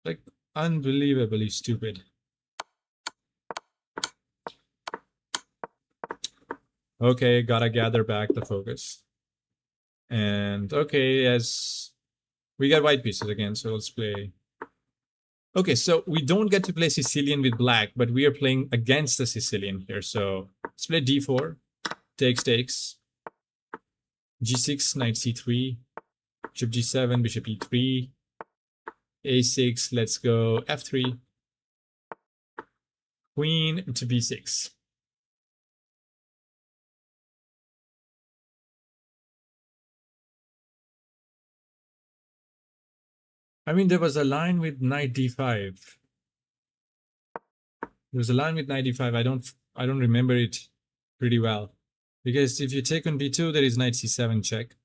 Like, unbelievably stupid. Okay, gotta gather back the focus. And okay, as we got white pieces again, so let's play. Okay, so we don't get to play Sicilian with black, but we are playing against the Sicilian here. So let's play d4, takes, g6, knight c3, bishop g7, bishop e3, a6, let's go f3, queen to b6. I mean, there was a line with knight d5. There's a line with knight d5. I don't remember it pretty well. Because if you take on b2, there is knight c7 check.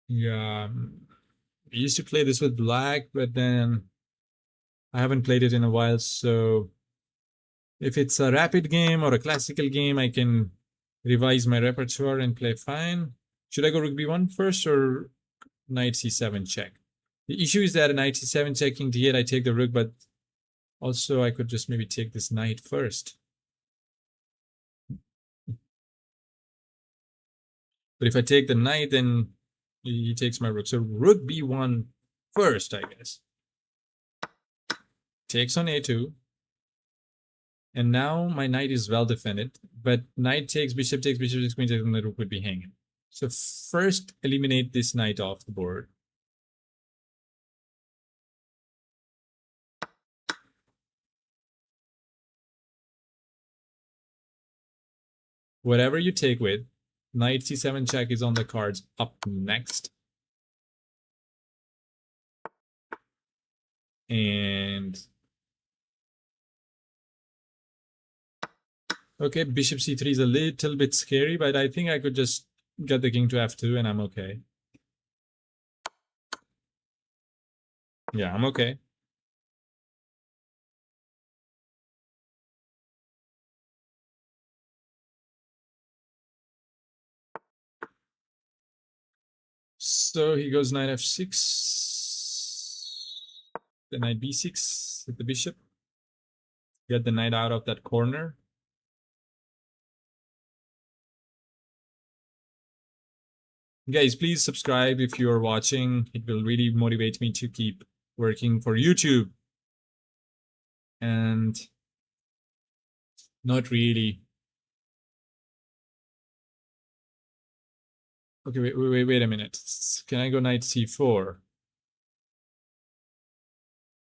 Yeah, I used to play this with black, but then I haven't played it in a while. So if it's a rapid game or a classical game, I can revise my repertoire and play fine. Should I go rook b1 first or knight c7 check? The issue is that a knight c7 check, king d8, I take the rook, but also I could just maybe take this knight first. But if I take the knight, then he takes my rook. So rook b1 first, I guess. Takes on a2. And now my knight is well defended. But knight takes, bishop takes, queen takes, and the rook would be hanging. So first eliminate this knight off the board. Whatever you take with, knight c7 check is on the cards up next. And okay, bishop c3 is a little bit scary, but I think I could just get the king to f2 and I'm okay. Yeah, I'm okay. So he goes knight f6, then knight b6 with the bishop. Get the knight out of that corner. Guys, please subscribe if you're watching. It will really motivate me to keep working for YouTube. And not really. Okay, wait a minute. Can I go knight c4?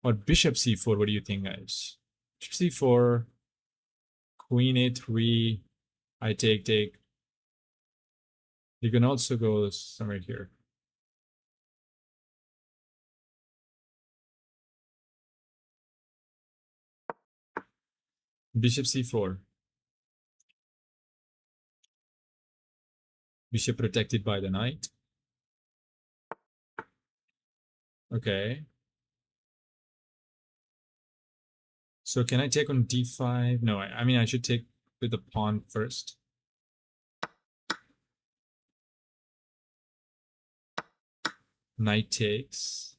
Or bishop c4? What do you think, guys? Bishop c4, queen a3, I take. You can also go somewhere here. Bishop c4. Bishop protected by the knight. Okay. So can I take on d5? No, I mean, I should take with the pawn first. Knight takes.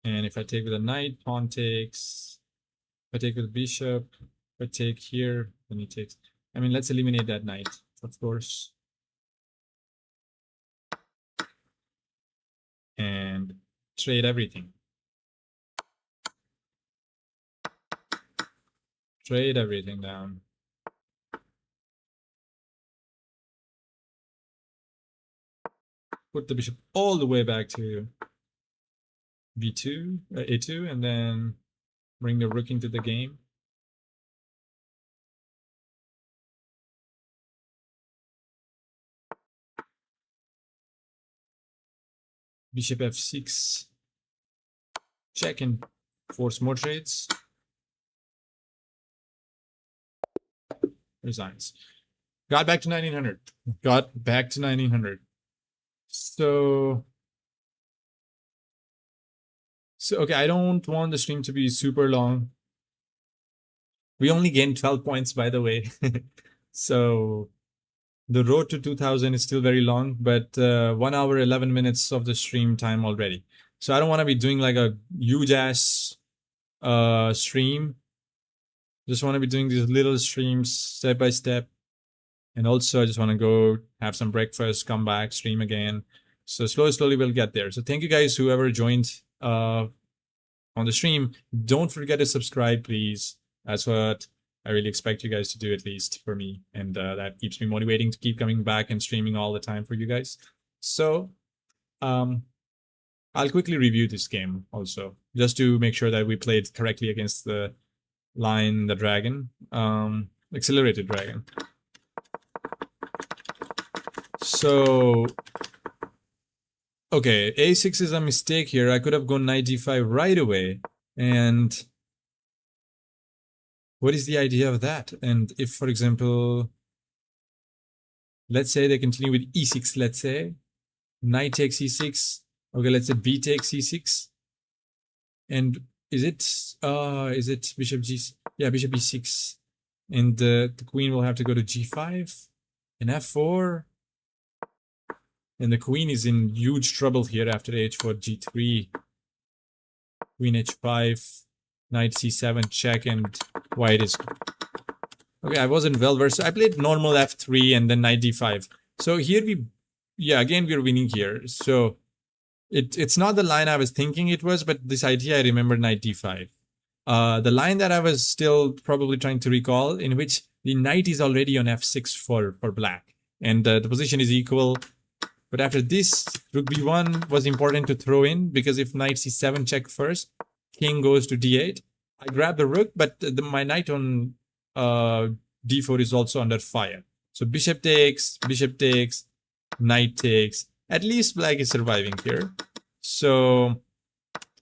And if I take with a knight, pawn takes. If I take with a bishop, if I take here, then he takes. I mean, let's eliminate that knight, of course. And trade everything. Trade everything down. Put the bishop all the way back to b2, a2, and then bring the rook into the game. Bishop f6. Check and force more trades. Resigns. Got back to 1900. Got back to 1900. So okay, I don't want the stream to be super long. We only gained 12 points, by the way. So the road to 2000 is still very long, but 1 hour, 11 minutes of the stream time already. So I don't want to be doing like a huge ass stream. Just want to be doing these little streams step by step. And also I just want to go have some breakfast, come back, stream again. So slowly we'll get there. So thank you guys, whoever joined on the stream. Don't forget to subscribe, please. That's what I really expect you guys to do, at least for me. And that keeps me motivating to keep coming back and streaming all the time for you guys. So I'll quickly review this game also, just to make sure that we played correctly against the line, the dragon, accelerated dragon. So, okay, a6 is a mistake here. I could have gone knight d5 right away. And what is the idea of that? And if, for example, let's say they continue with e6, let's say, knight takes e6. Okay, let's say b takes e6. And is it bishop g? Yeah, bishop e6. And the queen will have to go to g5 and f4. And the queen is in huge trouble here after h4, g3, queen h5, knight c7, check, and white is... Okay, I wasn't well versed. I played normal f3 and then knight d5. So here again, we're winning here. So it's not the line I was thinking it was, but this idea I remember knight d5. The line that I was still probably trying to recall, in which the knight is already on f6 for black. And the position is equal. But after this, rook b1 was important to throw in, because if knight c7 check first, king goes to d8. I grab the rook, but my knight on d4 is also under fire. So bishop takes, knight takes. At least black is surviving here. So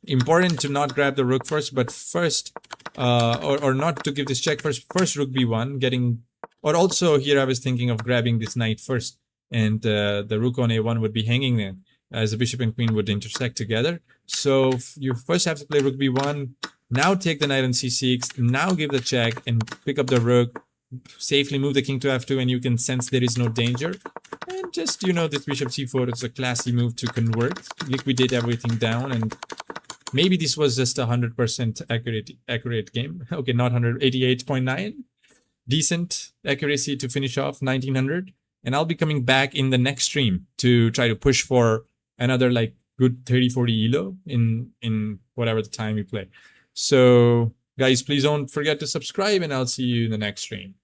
important to not grab the rook first, but first, or not to give this check first. First rook b1, getting, or also here I was thinking of grabbing this knight first. And the rook on a1 would be hanging there, as the bishop and queen would intersect together. So you first have to play rook b1, now take the knight on c6, now give the check and pick up the rook, safely move the king to f2, and you can sense there is no danger. And just, this bishop c4 is a classy move to convert, liquidate everything down, and maybe this was just 100% accurate game. Okay, not 188.9. Decent accuracy to finish off 1900. And I'll be coming back in the next stream to try to push for another like good 30-40 elo in whatever the time we play. So guys, please don't forget to subscribe, and I'll see you in the next stream.